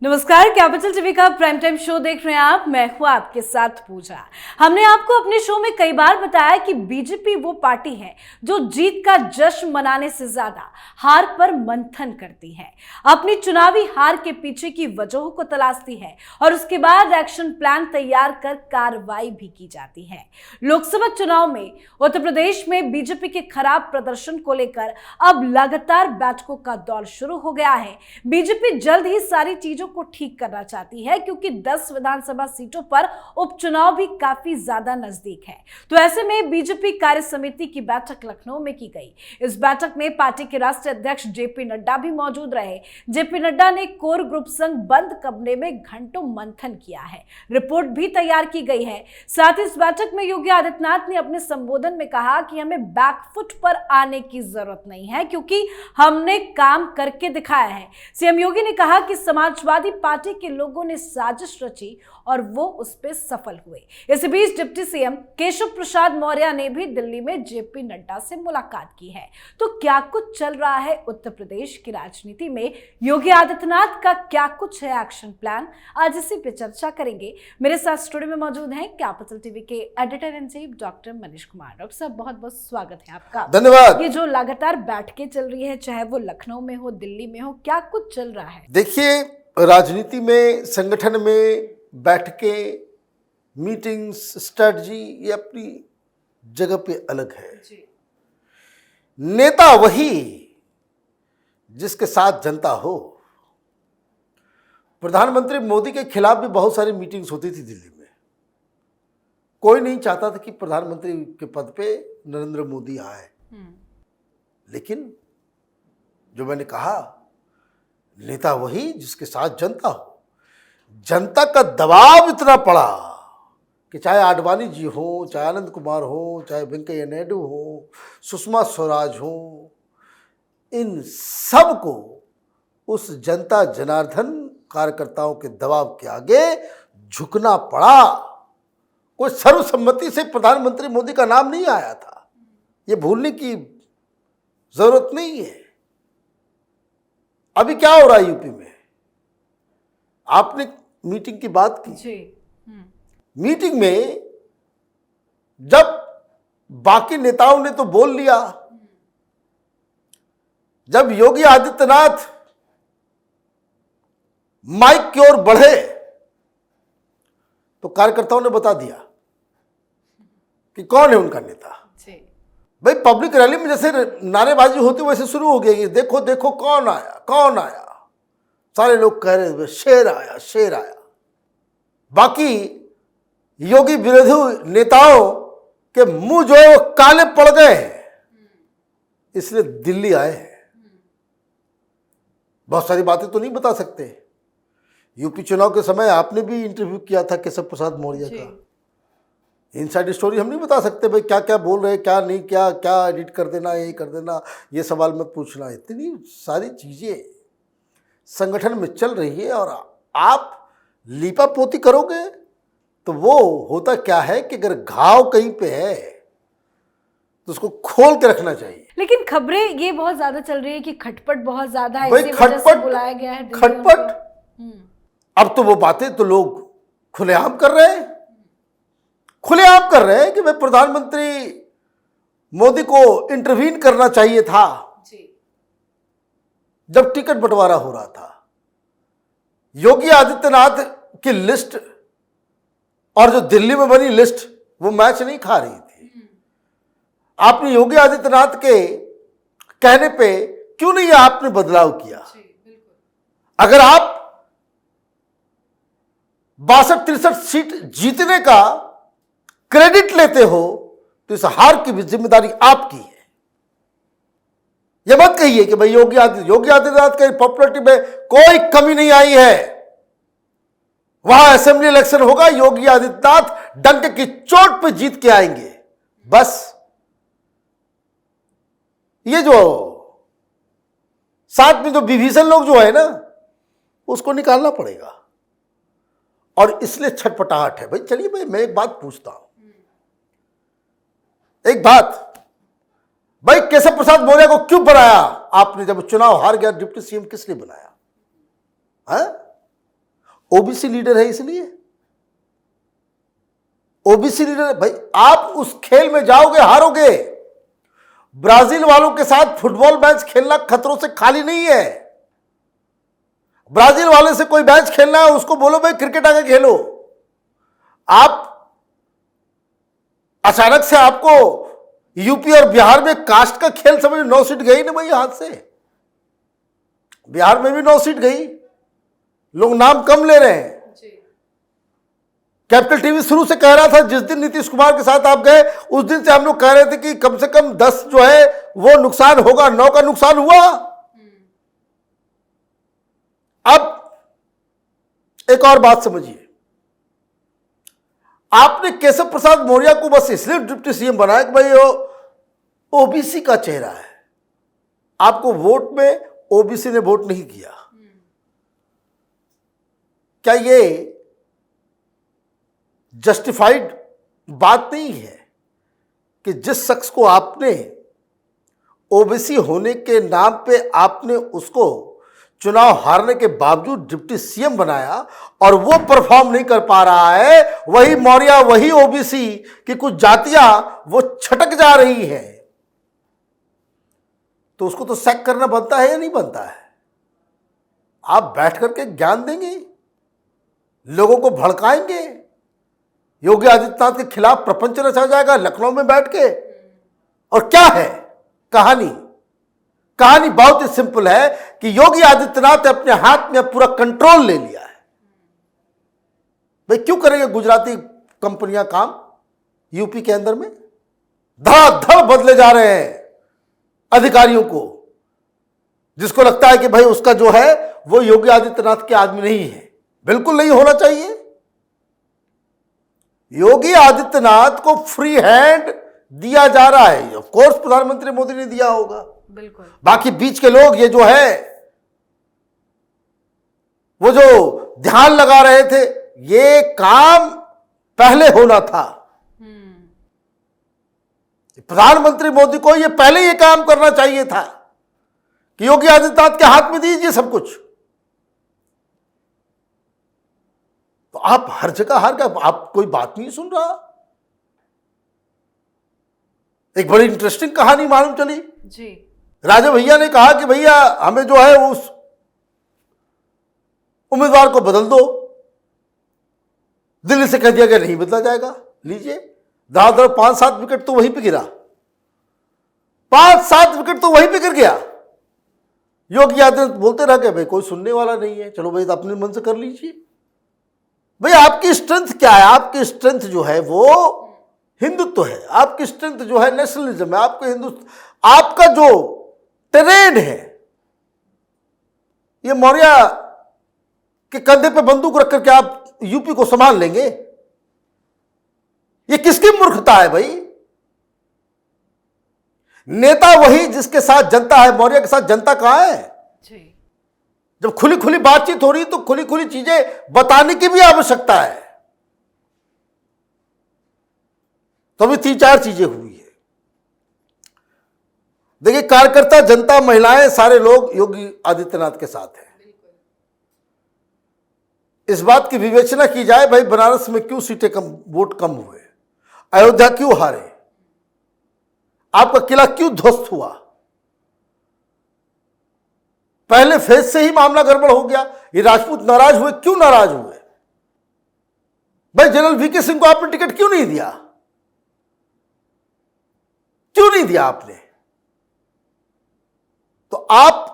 नमस्कार, capital TV का prime time show देख रहे हैं आप। मैं हूं आपके साथ पूजा। हमने आपको अपने शो में कई बार बताया कि बीजेपी वो पार्टी है जो जीत का जश्न मनाने से ज्यादा हार पर मंथन करती है, अपनी चुनावी हार के पीछे की वजहों को तलाशती है और उसके बाद एक्शन प्लान तैयार कर कार्रवाई भी की जाती है। लोकसभा चुनाव में उत्तर प्रदेश में बीजेपी के खराब प्रदर्शन को लेकर अब लगातार बैठकों का दौर शुरू हो गया है। बीजेपी जल्द ही सारी चीजों को ठीक करना चाहती है क्योंकि 10 विधानसभा सीटों पर उपचुनाव भी काफी ज्यादा नजदीक है। तो ऐसे में बीजेपी कार्य समिति की बैठक लखनऊ में की गई। इस बैठक में पार्टी के राष्ट्रीय अध्यक्ष जेपी नड्डा भी मौजूद रहे। जेपी नड्डा ने कोर ग्रुप संग बंद कमरे में घंटों मंथन किया है, रिपोर्ट भी तैयार की गई है। साथ ही इस बैठक में योगी आदित्यनाथ ने अपने संबोधन में कहा कि हमें बैकफुट पर आने की जरूरत नहीं है क्योंकि हमने काम करके दिखाया है। सीएम योगी ने कहा कि समाजवादी पार्टी के लोगों ने साजिश रची और वो उस पर सफल हुए। इस बीच डिप्टी सीएम केशव प्रसाद मौर्य ने भी दिल्ली में जेपी नड्डा से मुलाकात की है। तो क्या कुछ चल रहा है उत्तर प्रदेश की राजनीति में, योगी आदित्यनाथ का क्या कुछ है एक्शन प्लान, आज इसी पे चर्चा करेंगे। मेरे साथ स्टूडियो में मौजूद हैं कैपिटल टीवी के editor in chief doctor Manish Kumar. Doctor साहब, बहुत बहुत स्वागत है आपका। धन्यवाद। ये जो लगातार बैठकें चल रही है, चाहे वो लखनऊ में हो, दिल्ली में हो, क्या कुछ चल रहा है? देखिए, राजनीति में, संगठन में बैठकें, मीटिंग्स, स्ट्रेटजी ये अपनी जगह पे अलग है जी। नेता वही जिसके साथ जनता हो। प्रधानमंत्री मोदी के खिलाफ भी बहुत सारी मीटिंग्स होती थी दिल्ली में। कोई नहीं चाहता था कि प्रधानमंत्री के पद पे नरेंद्र मोदी आए, लेकिन जो मैंने कहा, नेता वही जिसके साथ जनता हो। जनता का दबाव इतना पड़ा कि चाहे आडवाणी जी हो, चाहे आनंद कुमार हो, चाहे वेंकैया नायडू हो, सुषमा स्वराज हो, इन सब को उस जनता जनार्दन कार्यकर्ताओं के दबाव के आगे झुकना पड़ा। कोई सर्वसम्मति से प्रधानमंत्री मोदी का नाम नहीं आया था, ये भूलने की जरूरत नहीं है। अभी क्या हो रहा है यूपी में? आपने मीटिंग की बात की जी। मीटिंग में जब बाकी नेताओं ने तो बोल लिया, जब योगी आदित्यनाथ माइक की ओर बढ़े तो कार्यकर्ताओं ने बता दिया कि कौन है उनका नेता। भाई, पब्लिक रैली में जैसे नारेबाजी होती वैसे शुरू हो गई कि देखो देखो कौन आया कौन आया। सारे लोग कह रहे थे शेर आया शेर आया। बाकी योगी विरोधी नेताओं के मुंह जो है वो काले पड़ गए हैं, इसलिए दिल्ली आए हैं। बहुत सारी बातें तो नहीं बता सकते। यूपी चुनाव के समय आपने भी इंटरव्यू किया था केशव प्रसाद मौर्य का। इनसाइड स्टोरी हम नहीं बता सकते भाई, क्या क्या बोल रहे, क्या नहीं, क्या क्या एडिट कर देना, यही कर देना, ये सवाल मत पूछना। इतनी सारी चीजें संगठन में चल रही है और आप लीपापोती करोगे तो वो होता क्या है कि अगर घाव कहीं पे है तो उसको खोल के रखना चाहिए। लेकिन खबरें ये बहुत ज्यादा चल रही है कि खटपट बहुत ज्यादा है, इसी वजह से बुलाया गया है खटपट। अब तो वो बातें तो लोग खुलेआम कर रहे हैं, खुलेआम कर रहे हैं कि भाई प्रधानमंत्री मोदी को इंटरवीन करना चाहिए था जब टिकट बंटवारा हो रहा था। योगी आदित्यनाथ की लिस्ट और जो दिल्ली में बनी लिस्ट वो मैच नहीं खा रही थी। आपने योगी आदित्यनाथ के कहने पे क्यों नहीं आपने बदलाव किया? अगर आप 62-63 सीट जीतने का क्रेडिट लेते हो तो इस हार की भी जिम्मेदारी आपकी है। यह मत कहिए कि भाई योगी आदित्यनाथ के पॉपुलरिटी में कोई कमी नहीं आई है। वहां असेंबली इलेक्शन होगा, योगी आदित्यनाथ डंके की चोट पे जीत के आएंगे। बस ये जो साथ में जो विभीषण लोग जो है ना, उसको निकालना पड़ेगा और इसलिए छटपटाहट है। भाई चलिए भाई, मैं एक बात पूछता हूं, एक बात, भाई केशव प्रसाद मौर्य को क्यों बनाया आपने? जब चुनाव हार गया डिप्टी सीएम किस लिए बनाया है? ओबीसी लीडर है इसलिए। ओबीसी लीडर भाई, आप उस खेल में जाओगे हारोगे। ब्राजील वालों के साथ फुटबॉल मैच खेलना खतरों से खाली नहीं है। ब्राजील वाले से कोई मैच खेलना है, उसको बोलो भाई क्रिकेट आके खेलो। आप अचानक से आपको यूपी और बिहार में कास्ट का खेल समझ 9 सीट गई ना भाई हाथ से। बिहार में भी 9 सीट गई, लोग नाम कम ले रहे हैं। कैपिटल टीवी शुरू से कह रहा था, जिस दिन नीतीश कुमार के साथ आप गए उस दिन से हम लोग कह रहे थे कि कम से कम 10 जो है वो नुकसान होगा, 9 का नुकसान हुआ। अब एक और बात समझिए, आपने केशव प्रसाद मौर्य को बस इसलिए डिप्टी सीएम बनाया कि भाई वो ओबीसी का चेहरा है। आपको वोट में ओबीसी ने वोट नहीं किया। क्या ये जस्टिफाइड बात नहीं है कि जिस शख्स को आपने ओबीसी होने के नाम पे आपने उसको चुनाव हारने के बावजूद डिप्टी सीएम बनाया और वो परफॉर्म नहीं कर पा रहा है, वही मौर्य, वही ओबीसी की कुछ जातियां वो छटक जा रही हैं, तो उसको तो सैक करना बनता है या नहीं बनता है? आप बैठ करके ज्ञान देंगे, लोगों को भड़काएंगे, योगी आदित्यनाथ के खिलाफ प्रपंच रचा जाएगा लखनऊ में बैठ के। और क्या है कहानी? कहानी बहुत ही सिंपल है कि योगी आदित्यनाथ ने अपने हाथ में पूरा कंट्रोल ले लिया है। भाई क्यों करेंगे गुजराती कंपनियां काम यूपी के अंदर में? धड़ाधड़ बदले जा रहे हैं अधिकारियों को, जिसको लगता है कि भाई उसका जो है वो योगी आदित्यनाथ के आदमी नहीं है। बिल्कुल नहीं होना चाहिए। योगी आदित्यनाथ को फ्री हैंड दिया जा रहा है। ऑफ कोर्स प्रधानमंत्री मोदी ने दिया होगा, बिल्कुल। बाकी बीच के लोग ये जो है वो जो ध्यान लगा रहे थे, ये काम पहले होना था। प्रधानमंत्री मोदी को ये पहले ये काम करना चाहिए था कि योगी आदित्यनाथ के हाथ में दीजिए सब कुछ। तो आप हर जगह हार गए, आप कोई बात नहीं सुन रहा। एक बड़ी इंटरेस्टिंग कहानी मालूम चली जी। राजा भैया ने कहा कि भैया हमें जो है उस उम्मीदवार को बदल दो। दिल्ली से कह दिया गया नहीं बदला जाएगा। लीजिए, दादर 5-7 विकेट तो वहीं पे गिरा, 5-7 विकेट तो वहीं पे गिर गया। योगी आदित्यनाथ बोलते रह गए भाई कोई सुनने वाला नहीं है, चलो भाई तो अपने मन से कर लीजिए। भाई आपकी स्ट्रेंथ क्या है? आपकी स्ट्रेंथ जो है वो हिंदुत्व है, आपकी स्ट्रेंथ जो है नेशनलिज्म है, आपके हिंदुत्व, आपका जो टेरेन है ये मौर्य के कंधे पे बंदूक रख करके आप यूपी को संभाल लेंगे? ये किसकी मूर्खता है भाई? नेता वही जिसके साथ जनता है। मौर्य के साथ जनता कहां है? जब खुली खुली बातचीत हो रही तो खुली खुली चीजें बताने की भी आवश्यकता है। तो अभी 3-4 चीजें हुई है। देखिए, कार्यकर्ता, जनता, महिलाएं, सारे लोग योगी आदित्यनाथ के साथ हैं। इस बात की विवेचना की जाए भाई बनारस में क्यों सीटें कम, वोट कम हुए, अयोध्या क्यों हारे, आपका किला क्यों ध्वस्त हुआ। पहले फेज से ही मामला गड़बड़ हो गया। ये राजपूत नाराज हुए, क्यों नाराज हुए? भाई जनरल वीके सिंह को आपने टिकट क्यों नहीं दिया? क्यों नहीं दिया आपने? तो आप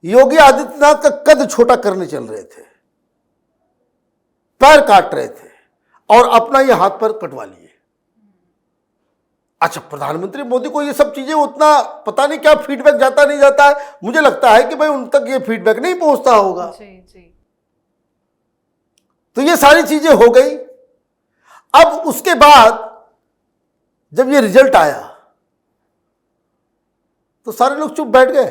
योगी आदित्यनाथ का कद छोटा करने चल रहे थे, पैर काट रहे थे और अपना ये हाथ पर कटवा लिए। अच्छा, प्रधानमंत्री मोदी को ये सब चीजें उतना पता नहीं क्या फीडबैक जाता नहीं जाता है। मुझे लगता है कि भाई उन तक ये फीडबैक नहीं पहुंचता होगा। जी। तो ये सारी चीजें हो गई। अब उसके बाद जब ये रिजल्ट आया तो सारे लोग चुप बैठ गए।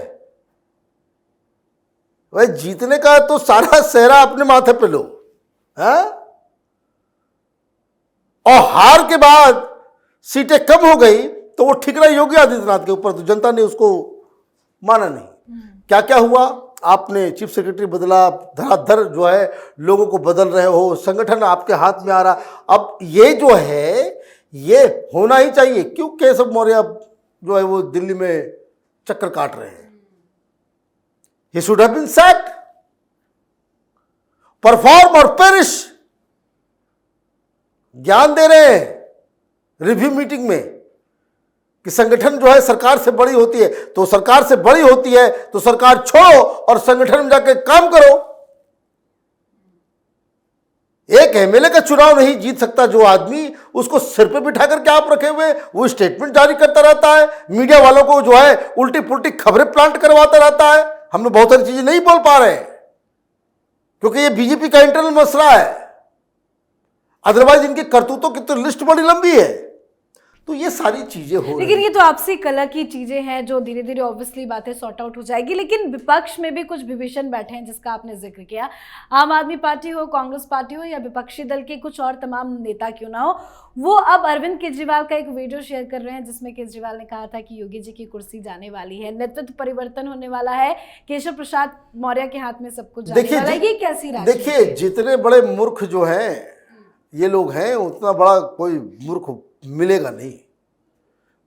भाई जीतने का तो सारा सेहरा अपने माथे पे लो, है? और हार के बाद सीटें कम हो गई तो वो ठिकरा योगी आदित्यनाथ के ऊपर, तो जनता ने उसको माना नहीं। क्या क्या हुआ आपने चीफ सेक्रेटरी बदला, धराधर जो है लोगों को बदल रहे हो, संगठन आपके हाथ में आ रहा। अब ये जो है ये होना ही चाहिए। क्यों केशव मौर्य जो है वो दिल्ली में चक्कर काट रहे हैं? He should have been sacked. Perform और पेरिश ज्ञान दे रहे हैं रिव्यू मीटिंग में कि संगठन जो है सरकार से बड़ी होती है, तो सरकार से बड़ी होती है तो सरकार छोड़ो और संगठन में जाके काम करो। एक एमएलए का चुनाव नहीं जीत सकता जो आदमी, उसको सिर पे बिठा करके आप रखे हुए, वो स्टेटमेंट जारी करता रहता है, मीडिया वालों को जो है उल्टी पुल्टी खबरें प्लांट करवाता रहता है। हम लोग बहुत सारी चीजें नहीं बोल पा रहे हैं क्योंकि ये बीजेपी का इंटरनल मसला है। अदरवाइज इनकी करतूतों की तो लिस्ट बड़ी लंबी है। तो ये सारी चीजें हो रही हैं। लेकिन ये तो आपसी कला की चीजें हैं जो धीरे धीरे ऑब्वियसली बातें सॉर्ट आउट हो जाएगी। लेकिन विपक्ष में भी कुछ विभीषण बैठे हैं जिसका आपने जिक्र किया। आम आदमी पार्टी हो, कांग्रेस पार्टी हो या विपक्षी दल के कुछ और तमाम नेता क्यों ना हो, वो अब अरविंद केजरीवाल का एक वीडियो शेयर कर रहे हैं जिसमें केजरीवाल ने कहा था कि योगी जी की कुर्सी जाने वाली है, नेतृत्व परिवर्तन होने वाला है, केशव प्रसाद मौर्य के हाथ में सब कुछ जाने वाला है। ये कैसी राजनीति? देखिए, जितने बड़े मूर्ख जो हैं ये लोग हैं, उतना बड़ा कोई मूर्ख मिलेगा नहीं।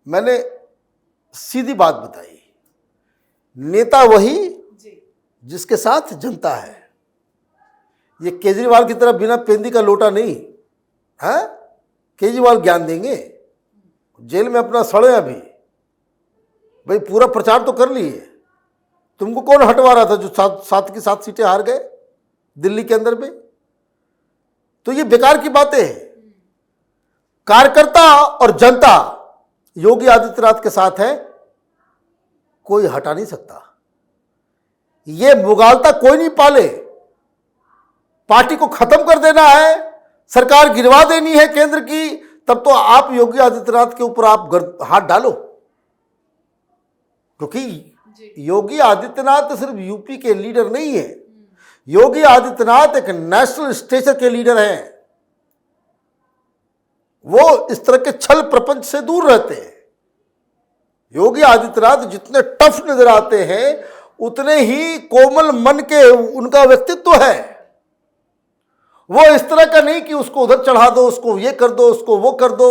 मैंने सीधी बात बताई, नेता वही जिसके साथ जनता है। ये केजरीवाल की तरह बिना पेंदी का लोटा नहीं है। केजरीवाल ज्ञान देंगे, जेल में अपना सड़े अभी भाई, पूरा प्रचार तो कर लिए। तुमको कौन हटवा रहा था जो सात की 7 सीटें हार गए दिल्ली के अंदर में? तो ये बेकार की बातें हैं। कार्यकर्ता और जनता योगी आदित्यनाथ के साथ है, कोई हटा नहीं सकता। ये मुगालता कोई नहीं पाले। पार्टी को खत्म कर देना है, सरकार गिरवा देनी है केंद्र की, तब तो आप योगी आदित्यनाथ के ऊपर आप हाथ डालो। क्योंकि योगी आदित्यनाथ सिर्फ यूपी के लीडर नहीं है, योगी आदित्यनाथ एक नेशनल स्टेचर के लीडर हैं। वो इस तरह के छल प्रपंच से दूर रहते हैं। योगी आदित्यनाथ जितने टफ नजर आते हैं उतने ही कोमल मन के उनका व्यक्तित्व है। वो इस तरह का नहीं कि उसको उधर चढ़ा दो, उसको ये कर दो, उसको वो कर दो,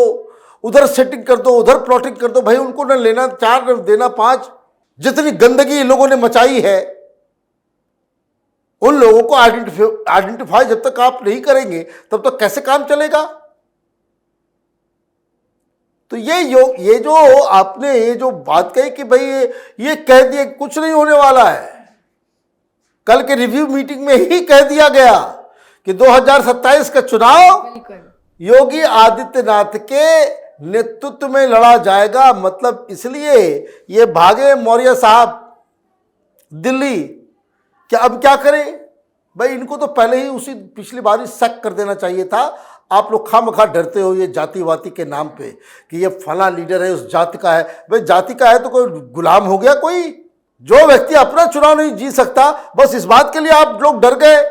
उधर सेटिंग कर दो, उधर प्लॉटिंग कर दो। भाई उनको न लेना 4 न देना 5। जितनी गंदगी लोगों ने मचाई है उन लोगों को आइडेंटिफाई जब तक आप नहीं करेंगे तब तक कैसे काम चलेगा? तो ये जो आपने ये जो बात कही कि भाई ये कह दिया कुछ नहीं होने वाला है, कल के रिव्यू मीटिंग में ही कह दिया गया कि 2027 का चुनाव योगी आदित्यनाथ के नेतृत्व में लड़ा जाएगा। मतलब इसलिए ये भागे मौर्य साहब दिल्ली कि अब क्या करें भाई, इनको तो पहले ही उसी पिछली बार ही सक कर देना चाहिए था। आप लोग खामखा डरते हो ये जातिवादी के नाम पे कि ये फला लीडर है उस जाति का है। भाई जाति का है तो कोई गुलाम हो गया कोई? जो व्यक्ति अपना चुनाव नहीं जीत सकता, बस इस बात के लिए आप लोग डर गए।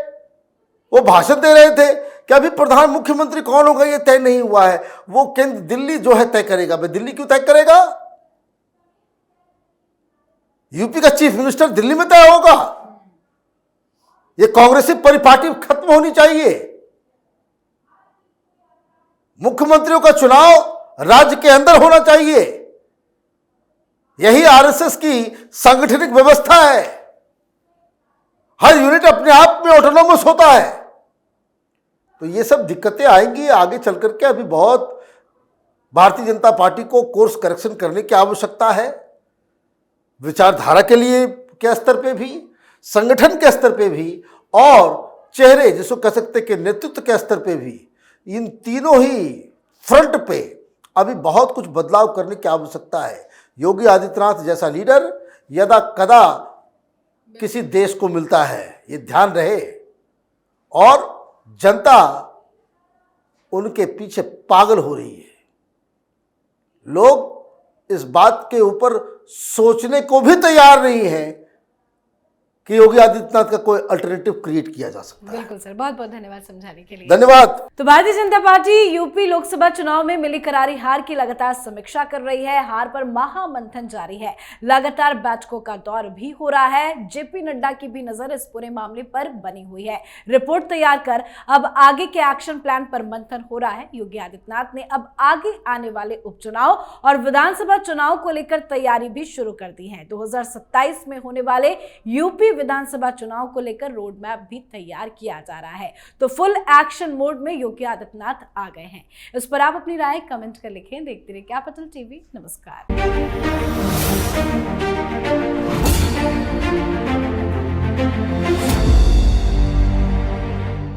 वो भाषण दे रहे थे कि अभी प्रधान मुख्यमंत्री कौन होगा ये तय नहीं हुआ है, वो केंद्र दिल्ली जो है तय करेगा। भाई दिल्ली क्यों तय करेगा? यूपी का चीफ मिनिस्टर दिल्ली में तय होगा। ये कांग्रेसी परिपाटी खत्म होनी चाहिए। मुख्यमंत्रियों का चुनाव राज्य के अंदर होना चाहिए। यही आरएसएस की सांगठनिक व्यवस्था है। हर यूनिट अपने आप में ऑटोनोमस होता है। तो ये सब दिक्कतें आएंगी आगे चल करके। अभी बहुत भारतीय जनता पार्टी को कोर्स करेक्शन करने की आवश्यकता है, विचारधारा के लिए के स्तर पे भी, संगठन के स्तर पे भी और चेहरे जिसको कह सकते कि नेतृत्व के स्तर पे भी। इन तीनों ही फ्रंट पे अभी बहुत कुछ बदलाव करने की आवश्यकता है। योगी आदित्यनाथ जैसा लीडर यदा कदा किसी देश को मिलता है, ये ध्यान रहे। और जनता उनके पीछे पागल हो रही है। लोग इस बात के ऊपर सोचने को भी तैयार नहीं है कि योगी आदित्यनाथ का कोई अल्टरनेटिव क्रिएट किया जा सकता है। बिल्कुल सर, बहुत बहुत धन्यवाद समझाने के लिए। धन्यवाद। तो भारतीय जनता पार्टी यूपी लोकसभा चुनाव में मिली करारी हार की लगातार समीक्षा कर रही है। हार पर महामंथन जारी है, लगातार बैठकों का दौर भी हो रहा है। जेपी नड्डा की भी नजर इस पूरे मामले पर बनी हुई है। रिपोर्ट तैयार कर अब आगे के एक्शन प्लान पर मंथन हो रहा है। योगी आदित्यनाथ ने अब आगे आने वाले उपचुनाव और विधानसभा चुनाव को लेकर तैयारी भी शुरू कर दी है। 2027 में होने वाले यूपी विधानसभा चुनाव को लेकर रोड मैप भी तैयार किया जा रहा है। तो फुल एक्शन मोड में योगी आदित्यनाथ आ गए हैं। इस पर आप अपनी राय कमेंट कर लिखें। देखते रहिए कैपिटल टीवी। नमस्कार।